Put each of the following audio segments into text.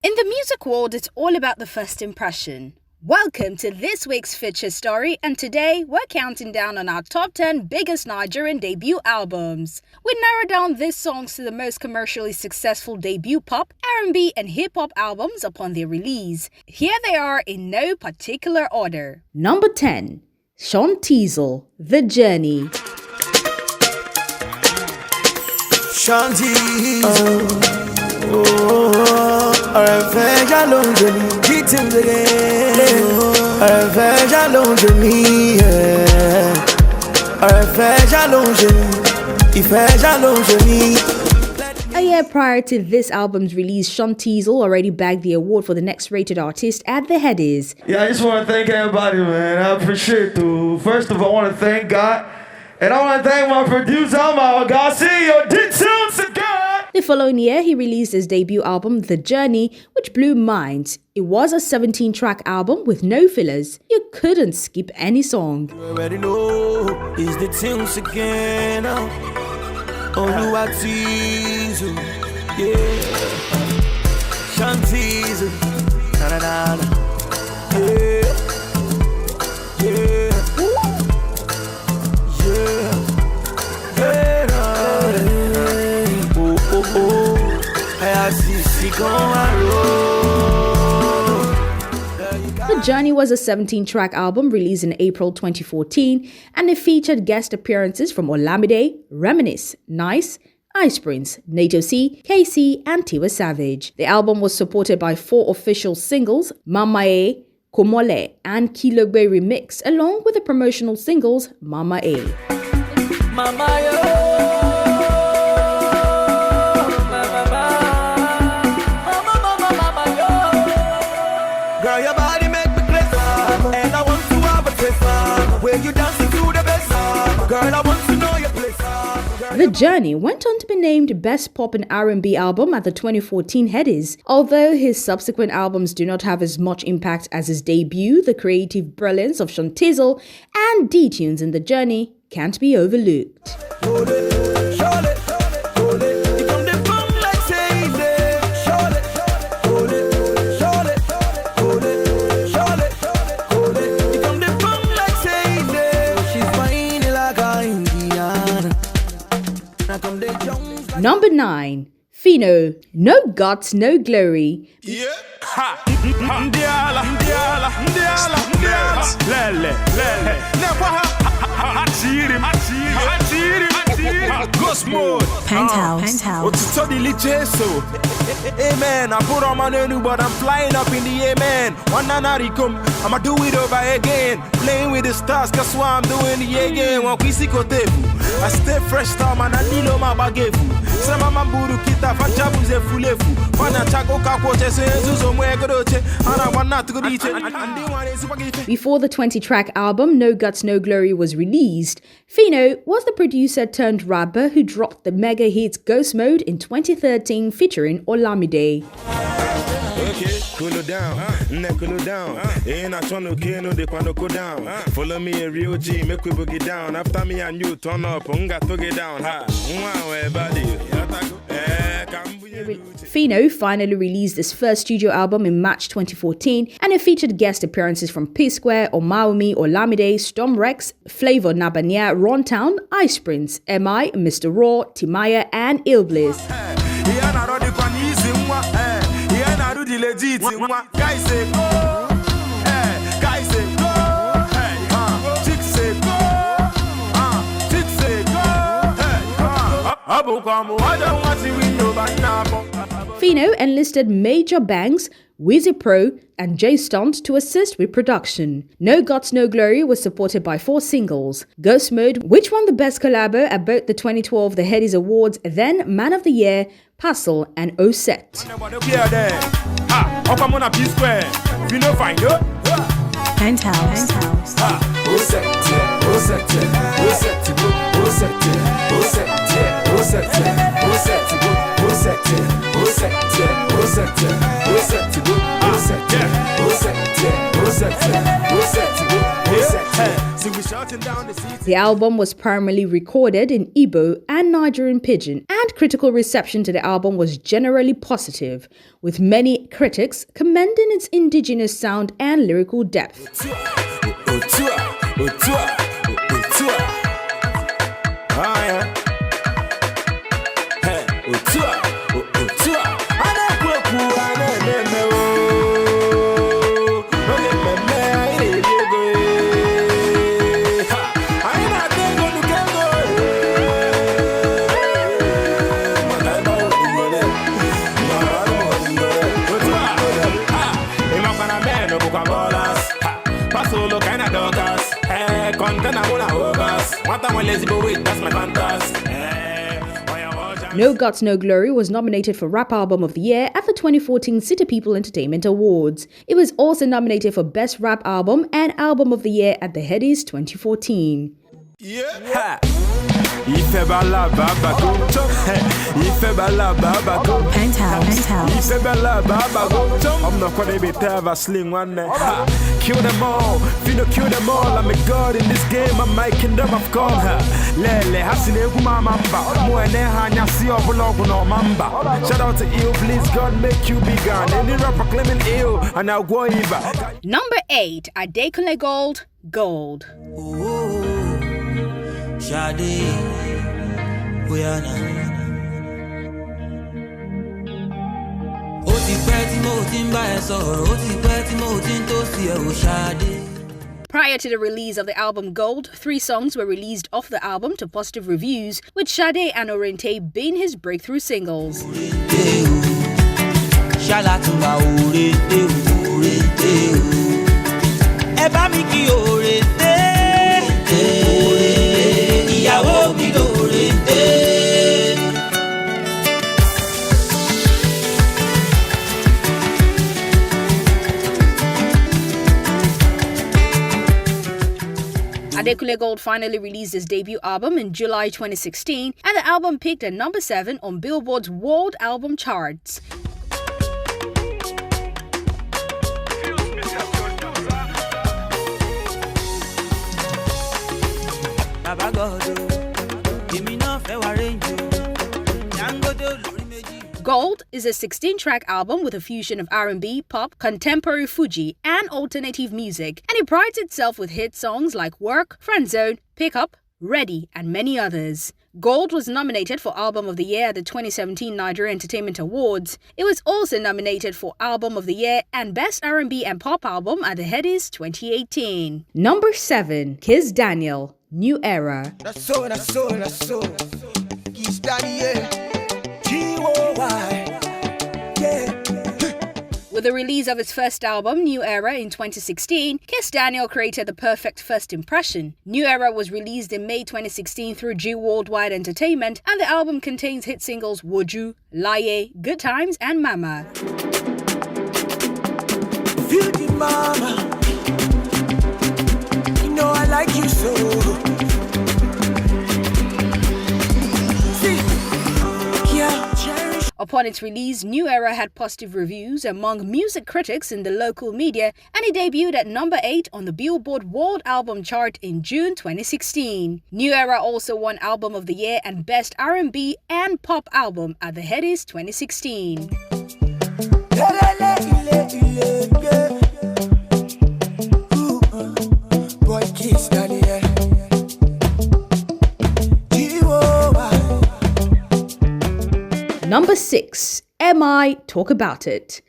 In the music world, it's all about the first impression. Welcome to this week's feature story, and today we're counting down on our top 10 biggest Nigerian debut albums. We narrowed down these songs to the most commercially successful debut pop, R&B, and hip-hop albums upon their release. Here they are in no particular order. Number 10. Sean Teasel, The Journey. Sean Teasel. Ọ̀rẹ́ já ló ń jẹ mí, hit him again. Ọ̀rẹ́ já ló ń jẹ mí, ọ̀rẹ́ já ló ń jẹ mí, ìfẹ́ já ló ń jẹ mí. A year prior to this album's release, Sean Teasel already bagged the award for the next rated artist at the Headies. Yeah, I just want to thank everybody, man. I appreciate it. First of all, I want to thank God. And I want to thank my producer, my Garcia. Did sounds to God. The following year, he released his debut album, The Journey, which blew minds. It was a 17-track album with no fillers. You couldn't skip any song. You already know, it's the tunes again. Oluwatizu, yeah. Shantizu, na-na-na-na, yeah, yeah. The Journey was a 17-track album released in April 2014, and it featured guest appearances from Olamide, Reminisce, Nice, Ice Prince, Nato C, KC, and Tiwa Savage. The album was supported by 4 official singles, Mama A, Komole, and Kilogbe Remix, along with the promotional singles, Mama A. Mama yo, mama yo. Girl, your body make me crazy, and I want to have a taste. Where you dancing to the best, girl, I want to know your place. The Journey went on to be named Best Pop and R&B Album at the 2014 Headies. Although his subsequent albums do not have as much impact as his debut, the creative brilliance of Sean Teasel and D-Tunes in The Journey can't be overlooked. Number 9. Fino, No Guts, No Glory. Yeah. Penthouse. Amen. I put on my new, but I'm flying up in the amen. One night come, I'ma do it over again. Playing with the stars, that's why I'm doing the again. One kisi kote, I stay fresh, star man. I need my bagefu. Sama mamburu kita, fajabu ze fulefu. Fana chako kakoche se zuzo mwegodoche. Ana wana tukodiche. Before the 20-track album No Guts, No Glory was released, Fino was the producer turned rapper who dropped the mega hit Ghost Mode in 2013 featuring Olamide. Okay, cool it down, cool it down. Ain't I trying to kill no, they want go down. Follow me a real G, make we boogie down. After me and you turn up, unga to get down. Ha, Fino finally released his first studio album in March 2014, and it featured guest appearances from P-Square, Omaomi, Olamide, Storm Rex, Flavor Nabania, Runtown, Ice Prince, MI, Mr. Raw, Timaya, and Illbliss. Fino enlisted Major Banks, Wizzy Pro, and J Stunt to assist with production. No Guts, No Glory was supported by 4 singles. Ghost Mode, which won the Best Collabo at both the 2012 The Headies Awards, then Man of the Year, Puzzle, and Osset. Penthouse. The album was primarily recorded in Igbo and Nigerian Pidgin and critical reception to the album was generally positive, with many critics commending its indigenous sound and lyrical depth. No Guts, No Glory was nominated for Rap Album of the Year at the 2014 City People Entertainment Awards. It was also nominated for Best Rap Album and Album of the Year at the Headies 2014. Yeah. Penthouse. I'm not gonna be a sling one. Kill them all, kill them all. I'm a god in this game. I'm my kingdom of God. Lele, Hasine Mamba, Moene Hanya, see of no Mamba. Shout out to you, please God make you bigger. Any rapper claiming ill, and I'll go even. Number 8, Adekunle Gold, Gold. Shade, we are now. Prior to the release of the album Gold, 3 songs were released off the album to positive reviews, with Sade and Orente being his breakthrough singles. Adekunle Gold finally released his debut album in July 2016, and the album peaked at number 7 on Billboard's World Album Charts. Gold is a 16-track album with a fusion of R&B, pop, contemporary Fuji, and alternative music, and it prides itself with hit songs like Work, Friend Zone, Pick Up, Ready, and many others. Gold was nominated for Album of the Year at the 2017 Nigerian Entertainment Awards. It was also nominated for Album of the Year and Best R&B and Pop Album at the Headies 2018. Number 7, Kiss Daniel, New Era. That's so. Kiss Daniel. With the release of his first album, New Era, in 2016, Kiss Daniel created the perfect first impression. New Era was released in May 2016 through G Worldwide Entertainment, and the album contains hit singles Woju, Laye, Good Times, and Mama. Beauty mama, you know I like you so. Upon its release, New Era had positive reviews among music critics in the local media, and it debuted at number 8 on the Billboard World Album Chart in June 2016. New Era also won Album of the Year and Best R&B and Pop Album at the Headies 2016. Boy, Kiss Daniel. Number 6, M.I. Talk About It.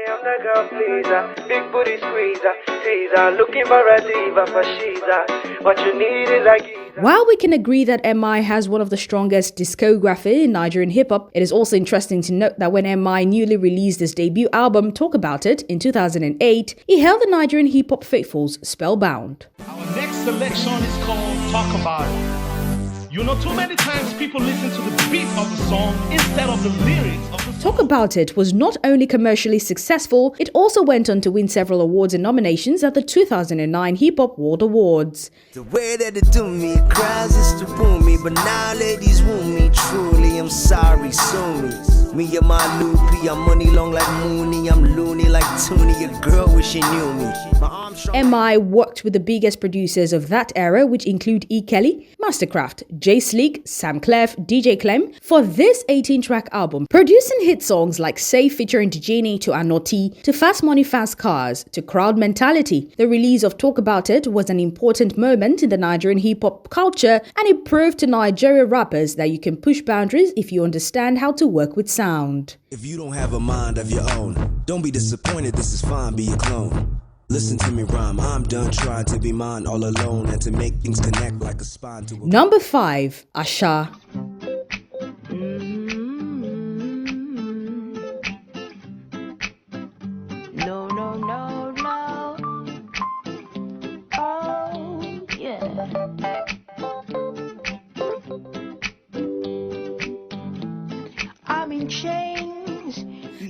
I'm the girl pleaser, big booty squeezer, teaser, looking for a diva for sheezer. What you need is a geezer. While we can agree that M.I. has one of the strongest discography in Nigerian hip-hop, it is also interesting to note that when M.I. newly released his debut album, Talk About It, in 2008, he held the Nigerian hip-hop faithfuls spellbound. Our next selection is called Talk About It. You know, too many times people listen to the beat of the song instead of the lyrics of the song. Talk About It was not only commercially successful, it also went on to win several awards and nominations at the 2009 Hip Hop World Awards. The way that they do me, crowds used to boo me, but now ladies woo me. Truly, I'm sorry, sue me. Me and my loopy, I'm money long like Mooney, I'm loony like Toonie, a girl wish she knew me. M.I. worked with the biggest producers of that era, which include E. Kelly, Mastercraft, Jay Sleek, Sam Clef, DJ Clem for this 18-track album, producing hit songs like Say featuring Dijini to Anoti, to Fast Money Fast Cars, to Crowd Mentality. The release of Talk About It was an important moment in the Nigerian hip-hop culture, and it proved to Nigeria rappers that you can push boundaries if you understand how to work with sound. If you don't have a mind of your own, don't be disappointed, this is fine, be a clone. Listen to me rhyme, I'm done trying to be mine all alone and to make things connect like a spine to a... Number 5, Asha. No, no, no, no. Oh, yeah. I'm in chains.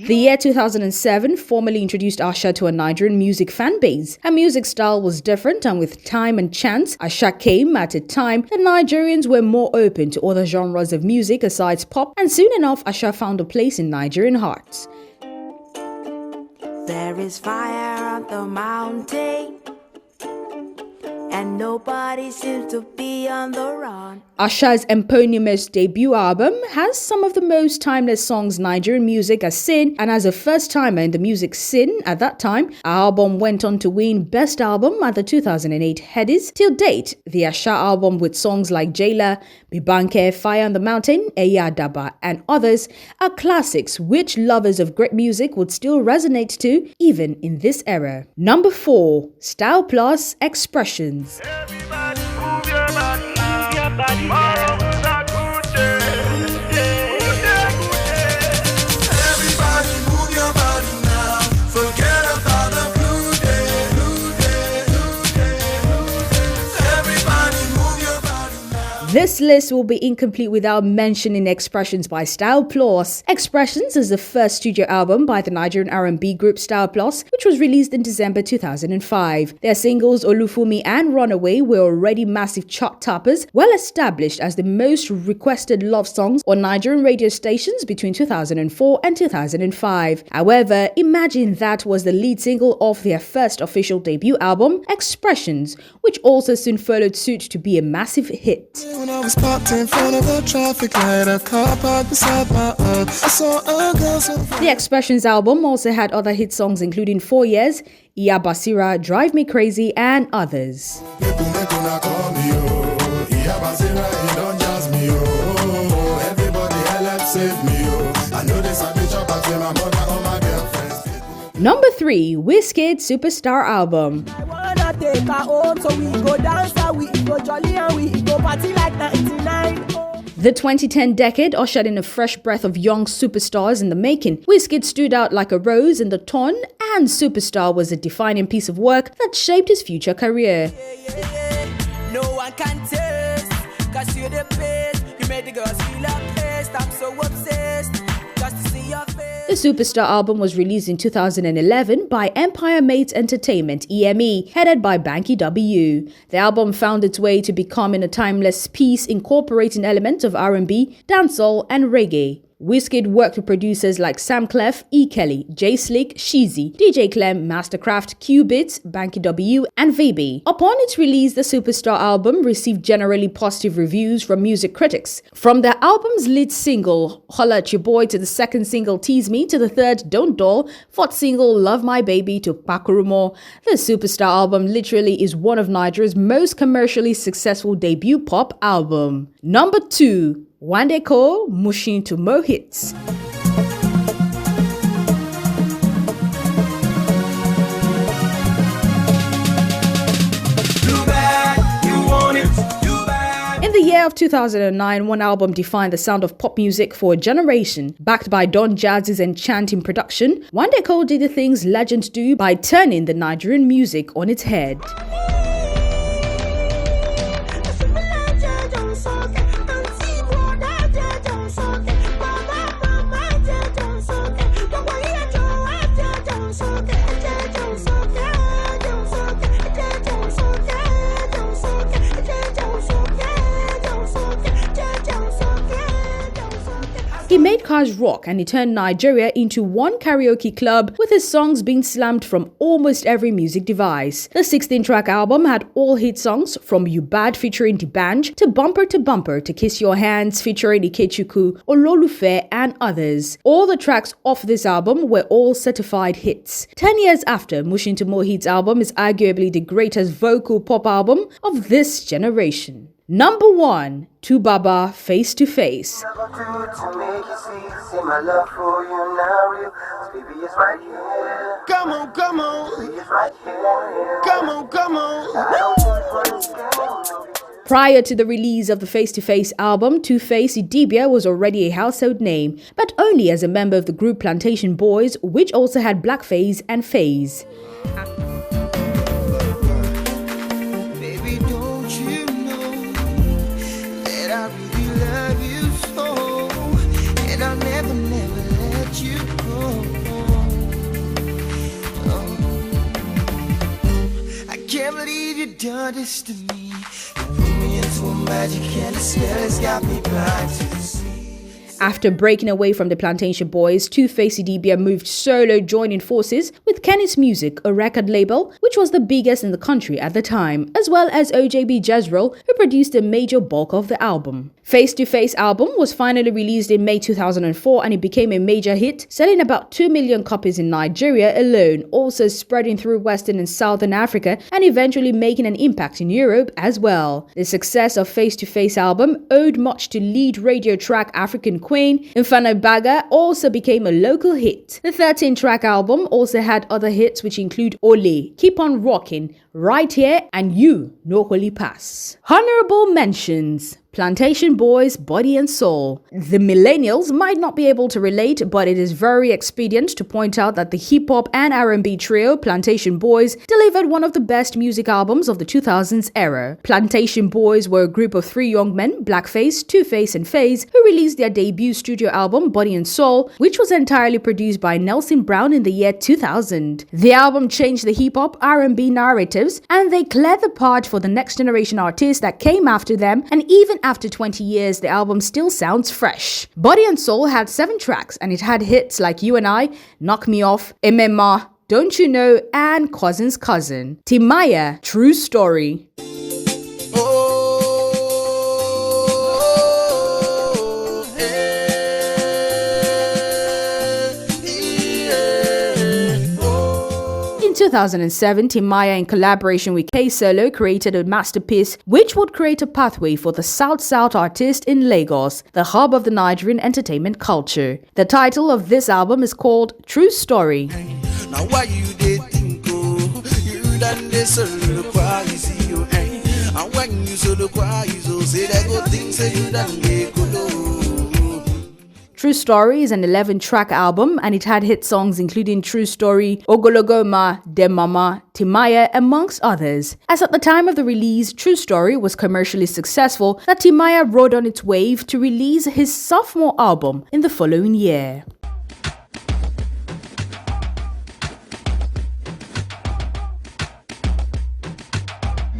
The year 2007 formally introduced Asha to a Nigerian music fan base. Her music style was different, and with time and chance, Asha came at a time that Nigerians were more open to other genres of music aside pop, and soon enough Asha found a place in Nigerian hearts. There is fire on the mountain, and nobody seems to be on the run. Asha's eponymous debut album has some of the most timeless songs Nigerian music has seen, and as a first-timer in the music scene at that time, her album went on to win Best Album at the 2008 Headies. Till date, the Asha album with songs like Jailer, Bibanke, Fire on the Mountain, Eya Daba, and others are classics which lovers of great music would still resonate to even in this era. Number 4, Style Plus Expressions. Everybody move your body, move your body. Tomorrow's a good day. Good day, good day. Everybody move your body now. Forget about the blue day, blue day, blue day, blue day. Everybody move your body now. This list will be incomplete without mentioning Expressions by Style Plus. Expressions is the first studio album by the Nigerian R&B group Style Plus, which was released in December 2005. Their singles Olufumi and Runaway were already massive chart toppers, well established as the most requested love songs on Nigerian radio stations between 2004 and 2005. However, Imagine That was the lead single of their first official debut album, Expressions, which also soon followed suit to be a massive hit. When I was parked in front of a traffic light, a car parked beside my own. I saw a girl so... The Expressions album also had other hit songs including 4 Years, Iya Basira, Drive Me Crazy, and others. Number 3, Wizkid Superstar Album. Take her home, so we go dance, we go jolly, and we go party like 99. The 2010 decade ushered in a fresh breath of young superstars in the making. Wizkid stood out like a rose in the thorn, and Superstar was a defining piece of work that shaped his future career. No one can taste, 'cause you're the best. You made the girls feel obsessed. I'm so obsessed just to see your face. The Superstar album was released in 2011 by Empire Mates Entertainment (EME), headed by Banky W. The album found its way to becoming a timeless piece incorporating elements of R&B, dancehall, and reggae. Wizkid worked with producers like Sam Clef, E. Kelly, Jay Sleek, Sheezy, DJ Clem, Mastercraft, Q-Bits, Banky W, and VB. Upon its release, the Superstar album received generally positive reviews from music critics. From the album's lead single, Holla at Your Boy, to the second single, Tease Me, to the third, Don't Dull, fourth single, Love My Baby, to Pakurumo, the Superstar album literally is one of Nigeria's most commercially successful debut pop album. Number 2, Wande Cole, Mushin to Mo Hits. In the year of 2009, one album defined the sound of pop music for a generation. Backed by Don Jazzy's enchanting production, Wande Cole did the things legends do by turning the Nigerian music on its head. He made cars rock and he turned Nigeria into one karaoke club, with his songs being slammed from almost every music device. The 16-track album had all hit songs from You Bad featuring D'banj to Bumper to Kiss Your Hands featuring Ikechukwu, Ololufe and others. All the tracks off this album were all certified hits. 10 years after, Mushin to More Hits album is arguably the greatest vocal pop album of this generation. Number 1, Tubaba, Face to Face. Come on, come on. Come on, come on. Prior to the release of the Face to Face album, Two-Face Idibia was already a household name, but only as a member of the group Plantation Boys, which also had Blackface and Faze. Baby, don't you know that I really love you so, and I'll never let you go. I can't believe you done this to me. After breaking away from the Plantation Boys, Two-Face Idibia moved solo, joining forces with Kenny's Music, a record label which was the biggest in the country at the time, as well as OJB Jezreel, who produced a major bulk of the album. Face to Face album was finally released in May 2004 and it became a major hit, selling about 2 million copies in Nigeria alone, also spreading through Western and Southern Africa and eventually making an impact in Europe as well. The success of Face to Face album owed much to lead radio track African Queen. Infana Baga also became a local hit. The 13-track album also had other hits which include Ole, Keep on Rocking, Right Here and You, No Holy Pass. Honorable mentions: Plantation Boys, Body and Soul. The millennials might not be able to relate, but it is very expedient to point out that the hip-hop and R&B trio Plantation Boys delivered one of the best music albums of the 2000s era. Plantation Boys were a group of 3 young men, Blackface, Two-Face and Faze, who released their debut studio album Body and Soul, which was entirely produced by Nelson Brown in the year 2000. The album changed the hip-hop R&B narratives, and they cleared the path for the next generation artists that came after them, and even after 20 years, the album still sounds fresh. Body and Soul had 7 tracks and it had hits like You and I, Knock Me Off, MMA, Don't You Know, and Cousin's Cousin. Timaya, True Story. In 2007, Timaya, in collaboration with K-Solo, created a masterpiece which would create a pathway for the South artist in Lagos, the hub of the Nigerian entertainment culture. The title of this album is called True Story. Now why you did think you done this you and when you so the say that good things say you done make True Story is an 11-track album and it had hit songs including True Story, Ogologoma, Dem Mama, Timaya, amongst others. As at the time of the release, True Story was commercially successful, that Timaya rode on its wave to release his sophomore album in the following year.